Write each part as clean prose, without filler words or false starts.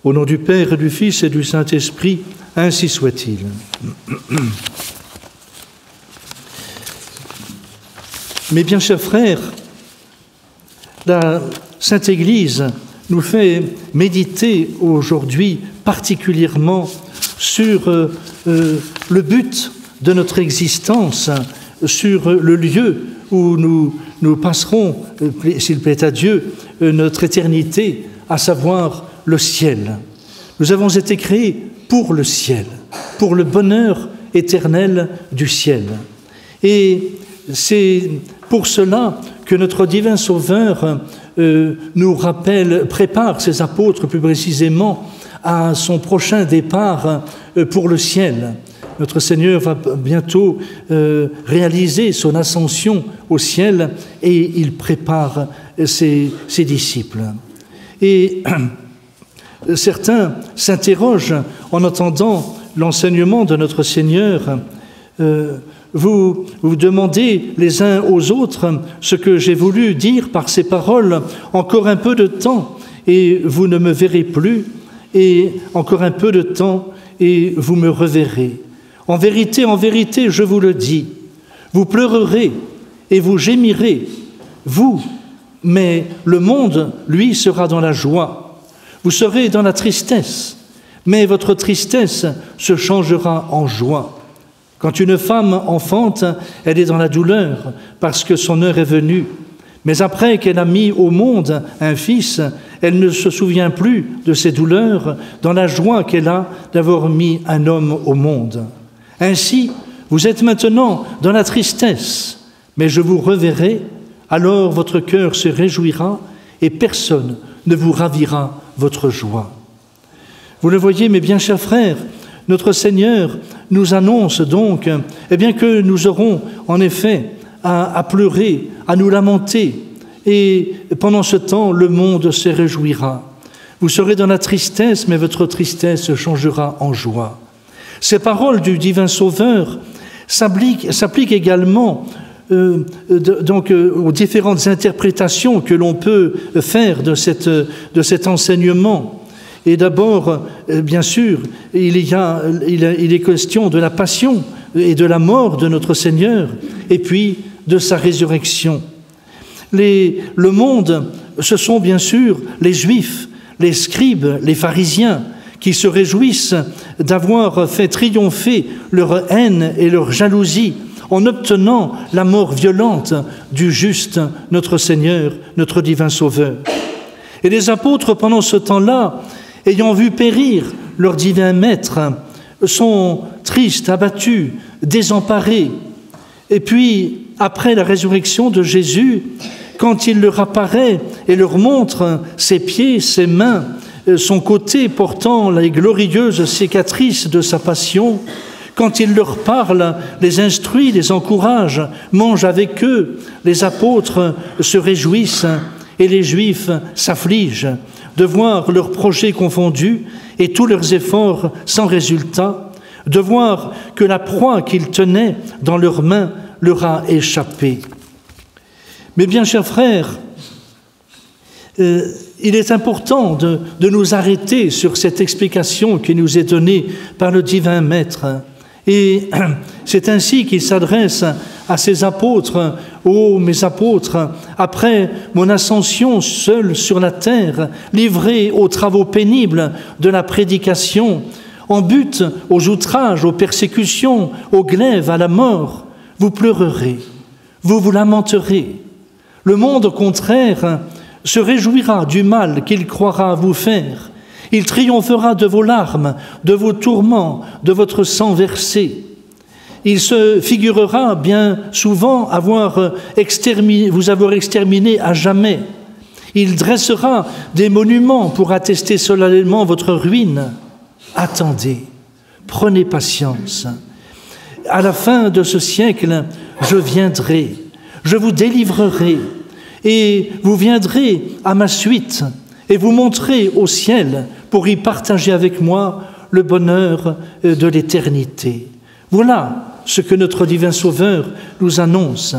Au nom du Père, et du Fils et du Saint-Esprit, ainsi soit-il. Mes bien chers frères, la Sainte Église nous fait méditer aujourd'hui particulièrement sur le but de notre existence, sur le lieu où nous passerons, s'il plaît à Dieu, notre éternité, à savoir le ciel. Nous avons été créés pour le ciel, pour le bonheur éternel du ciel. Et c'est pour cela que notre divin Sauveur nous rappelle, prépare ses apôtres plus précisément à son prochain départ pour le ciel. Notre Seigneur va bientôt réaliser son ascension au ciel et il prépare ses disciples. Et certains s'interrogent en entendant l'enseignement de notre Seigneur. Vous demandez les uns aux autres ce que j'ai voulu dire par ces paroles. Encore un peu de temps et vous ne me verrez plus, et encore un peu de temps et vous me reverrez. En vérité, je vous le dis, vous pleurerez et vous gémirez, vous, mais le monde, lui, sera dans la joie. Vous serez dans la tristesse, mais votre tristesse se changera en joie. Quand une femme enfante, elle est dans la douleur parce que son heure est venue. Mais après qu'elle a mis au monde un fils, elle ne se souvient plus de ses douleurs dans la joie qu'elle a d'avoir mis un homme au monde. Ainsi, vous êtes maintenant dans la tristesse, mais je vous reverrai, alors votre cœur se réjouira et personne ne vous ravira votre joie. Vous le voyez, mes bien chers frères, notre Seigneur nous annonce donc que nous aurons en effet à pleurer, à nous lamenter, et pendant ce temps, le monde se réjouira. Vous serez dans la tristesse, mais votre tristesse changera en joie. Ces paroles du divin Sauveur s'appliquent également aux différentes interprétations que l'on peut faire de cet enseignement. Et d'abord, bien sûr, il est question de la passion et de la mort de notre Seigneur, et puis de sa résurrection. Le monde, ce sont bien sûr les Juifs, les scribes, les pharisiens, qui se réjouissent d'avoir fait triompher leur haine et leur jalousie en obtenant la mort violente du juste, notre Seigneur, notre divin Sauveur. Et les apôtres, pendant ce temps-là, ayant vu périr leur divin Maître, sont tristes, abattus, désemparés. Et puis, après la résurrection de Jésus, quand il leur apparaît et leur montre ses pieds, ses mains, son côté portant les glorieuses cicatrices de sa passion, quand il leur parle, les instruit, les encourage, mange avec eux, les apôtres se réjouissent et les Juifs s'affligent de voir leurs projets confondus et tous leurs efforts sans résultat, de voir que la proie qu'ils tenaient dans leurs mains leur a échappé. Mais bien, chers frères, il est important de nous arrêter sur cette explication qui nous est donnée par le divin Maître. Et c'est ainsi qu'il s'adresse à ses apôtres. « Ô mes apôtres, après mon ascension seul sur la terre, livré aux travaux pénibles de la prédication, en but aux outrages, aux persécutions, aux glaives, à la mort, vous pleurerez, vous vous lamenterez. Le monde, au contraire, se réjouira du mal qu'il croira vous faire. Il triomphera de vos larmes, de vos tourments, de votre sang versé. Il se figurera bien souvent vous avoir exterminé à jamais. Il dressera des monuments pour attester solennellement votre ruine. Attendez, prenez patience. À la fin de ce siècle, je viendrai, je vous délivrerai, et vous viendrez à ma suite, et vous monterez au ciel pour y partager avec moi le bonheur de l'éternité. Voilà ce que notre divin Sauveur nous annonce.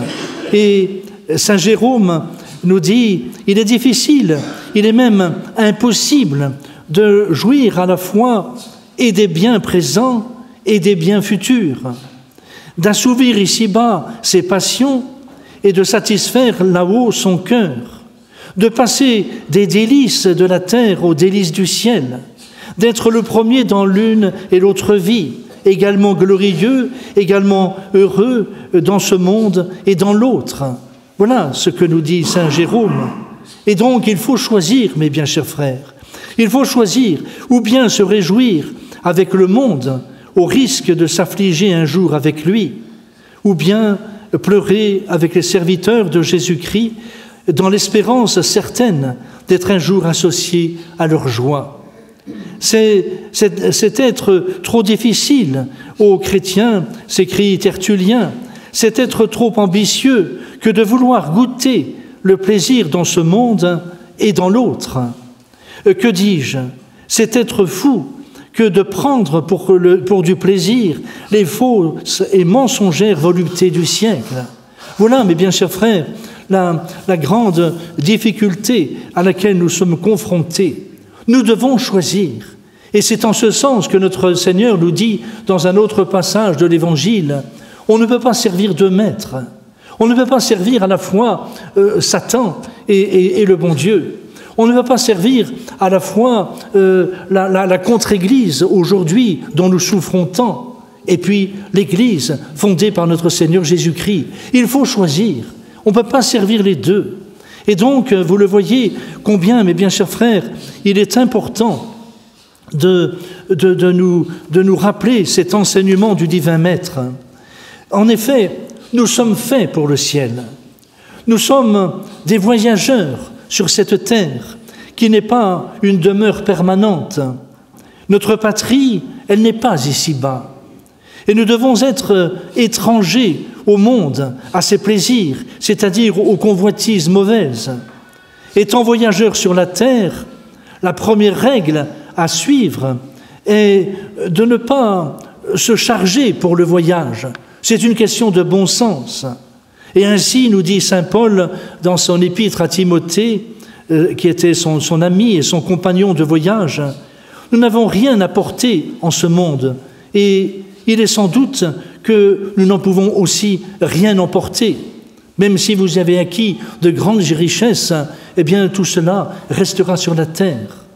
Et saint Jérôme nous dit, il est difficile, il est même impossible de jouir à la fois et des biens présents et des biens futurs, d'assouvir ici-bas ses passions et de satisfaire là-haut son cœur, de passer des délices de la terre aux délices du ciel, d'être le premier dans l'une et l'autre vie, également glorieux, également heureux dans ce monde et dans l'autre. Voilà ce que nous dit saint Jérôme. Et donc il faut choisir, mes bien chers frères, il faut choisir ou bien se réjouir avec le monde au risque de s'affliger un jour avec lui, ou bien pleurer avec les serviteurs de Jésus-Christ dans l'espérance certaine d'être un jour associé à leur joie. C'est être trop difficile aux chrétiens, s'écrit Tertullien, c'est être trop ambitieux que de vouloir goûter le plaisir dans ce monde et dans l'autre. Que dis-je? C'est être fou que de prendre pour du plaisir les fausses et mensongères voluptés du siècle. Voilà, mes bien chers frères, la grande difficulté à laquelle nous sommes confrontés. Nous devons choisir. Et c'est en ce sens que notre Seigneur nous dit dans un autre passage de l'Évangile, on ne peut pas servir deux maîtres. On ne peut pas servir à la fois Satan et le bon Dieu. On ne peut pas servir à la fois la contre-Église aujourd'hui dont nous souffrons tant, et puis l'Église fondée par notre Seigneur Jésus-Christ. Il faut choisir. On ne peut pas servir les deux. Et donc, vous le voyez, combien, mes bien chers frères, il est important de nous rappeler cet enseignement du divin Maître. En effet, nous sommes faits pour le ciel. Nous sommes des voyageurs sur cette terre qui n'est pas une demeure permanente. Notre patrie, elle n'est pas ici-bas. Et nous devons être étrangers au monde, à ses plaisirs, c'est-à-dire aux convoitises mauvaises. Étant voyageurs sur la terre, la première règle à suivre est de ne pas se charger pour le voyage. C'est une question de bon sens. Et ainsi, nous dit saint Paul dans son épître à Timothée, qui était son ami et son compagnon de voyage, nous n'avons rien à porter en ce monde. Et il est sans doute que nous n'en pouvons aussi rien emporter. Même si vous avez acquis de grandes richesses, eh bien tout cela restera sur la terre.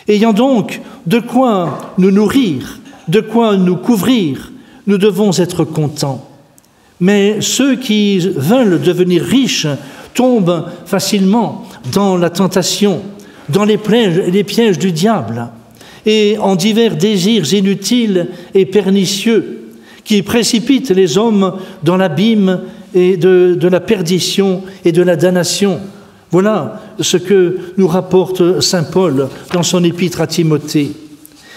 Ayant donc de quoi nous nourrir, de quoi nous couvrir, nous devons être contents. Mais ceux qui veulent devenir riches tombent facilement dans la tentation, dans les pièges du diable et en divers désirs inutiles et pernicieux qui précipitent les hommes dans l'abîme et de la perdition et de la damnation. Voilà ce que nous rapporte saint Paul dans son épître à Timothée.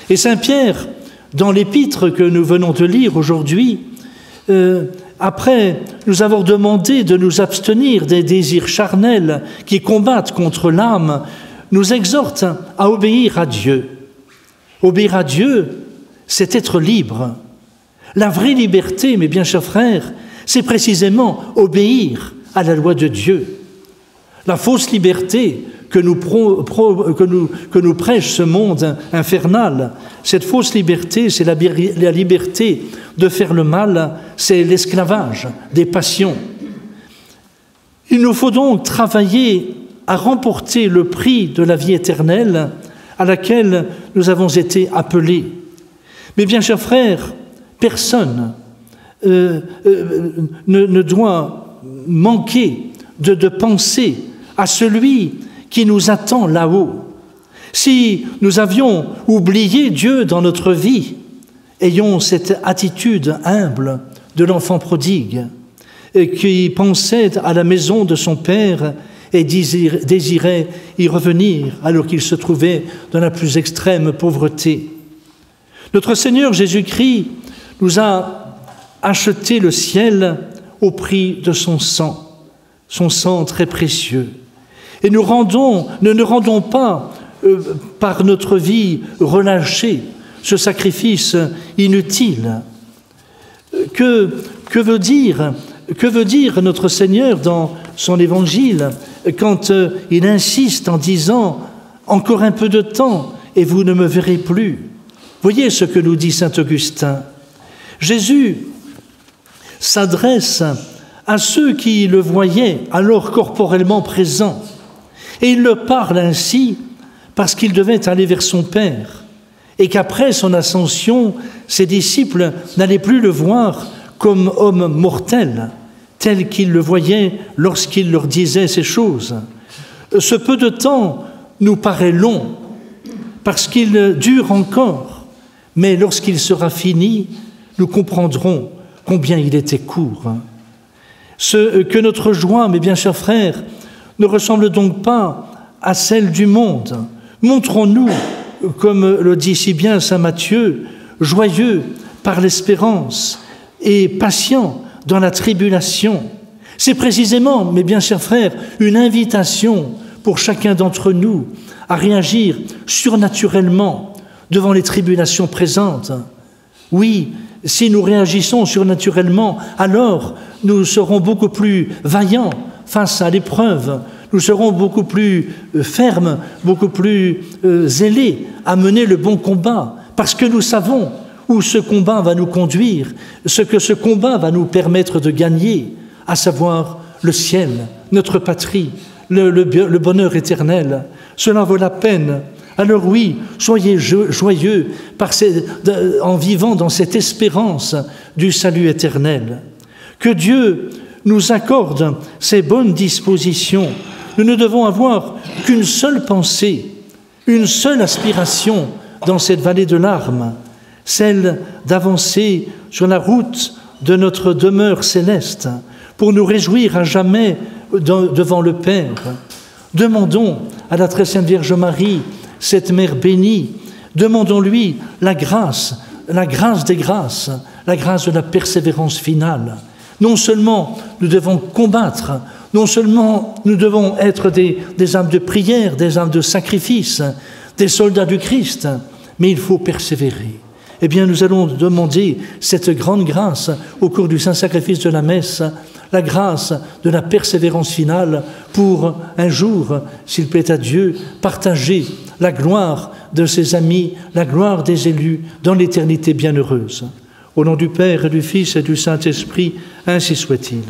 Et saint Pierre, dans l'épître que nous venons de lire aujourd'hui, après nous avoir demandé de nous abstenir des désirs charnels qui combattent contre l'âme, nous exhorte à obéir à Dieu. Obéir à Dieu, c'est être libre. La vraie liberté, mes bien chers frères, c'est précisément obéir à la loi de Dieu. La fausse liberté que nous prêche ce monde infernal, cette fausse liberté, c'est la liberté de faire le mal, c'est l'esclavage des passions. Il nous faut donc travailler à remporter le prix de la vie éternelle à laquelle nous avons été appelés. Mais bien chers frères, personne ne doit manquer de penser à celui qui nous attend là-haut. Si nous avions oublié Dieu dans notre vie, ayons cette attitude humble de l'enfant prodigue qui pensait à la maison de son père et désirait y revenir alors qu'il se trouvait dans la plus extrême pauvreté. Notre Seigneur Jésus-Christ nous a acheté le ciel au prix de son sang très précieux. Et ne rendons pas, par notre vie relâchée, ce sacrifice inutile. Que veut dire notre Seigneur dans son évangile quand il insiste en disant « Encore un peu de temps et vous ne me verrez plus. Voyez ce que nous dit saint Augustin. Jésus s'adresse à ceux qui le voyaient alors corporellement présent. Et il leur parle ainsi parce qu'il devait aller vers son Père. Et qu'après son ascension, ses disciples n'allaient plus le voir comme homme mortel, tel qu'ils le voyaient lorsqu'il leur disait ces choses. Ce peu de temps nous paraît long, parce qu'il dure encore, mais lorsqu'il sera fini, nous comprendrons combien il était court. Que notre joie, mes bien chers frères, ne ressemble donc pas à celle du monde. Montrons-nous, comme le dit si bien saint Matthieu, joyeux par l'espérance et patient dans la tribulation. C'est précisément, mes bien chers frères, une invitation pour chacun d'entre nous à réagir surnaturellement devant les tribulations présentes. Oui, si nous réagissons surnaturellement, alors nous serons beaucoup plus vaillants face à l'épreuve, nous serons beaucoup plus fermes, beaucoup plus zélés à mener le bon combat, parce que nous savons où ce combat va nous conduire, ce que ce combat va nous permettre de gagner, à savoir le ciel, notre patrie, le bonheur éternel. Cela vaut la peine. Alors oui, soyez joyeux en vivant dans cette espérance du salut éternel. Que Dieu nous accorde ces bonnes dispositions. Nous ne devons avoir qu'une seule pensée, une seule aspiration dans cette vallée de larmes, celle d'avancer sur la route de notre demeure céleste pour nous réjouir à jamais devant le Père. Demandons à la très sainte Vierge Marie, cette Mère bénie, demandons-lui la grâce des grâces, la grâce de la persévérance finale. Non seulement nous devons combattre, non seulement nous devons être des âmes de prière, des âmes de sacrifice, des soldats du Christ, mais il faut persévérer. Eh bien, nous allons demander cette grande grâce au cours du saint sacrifice de la messe, la grâce de la persévérance finale pour un jour, s'il plaît à Dieu, partager la gloire de ses amis, la gloire des élus dans l'éternité bienheureuse. Au nom du Père et du Fils et du Saint-Esprit, ainsi soit-il.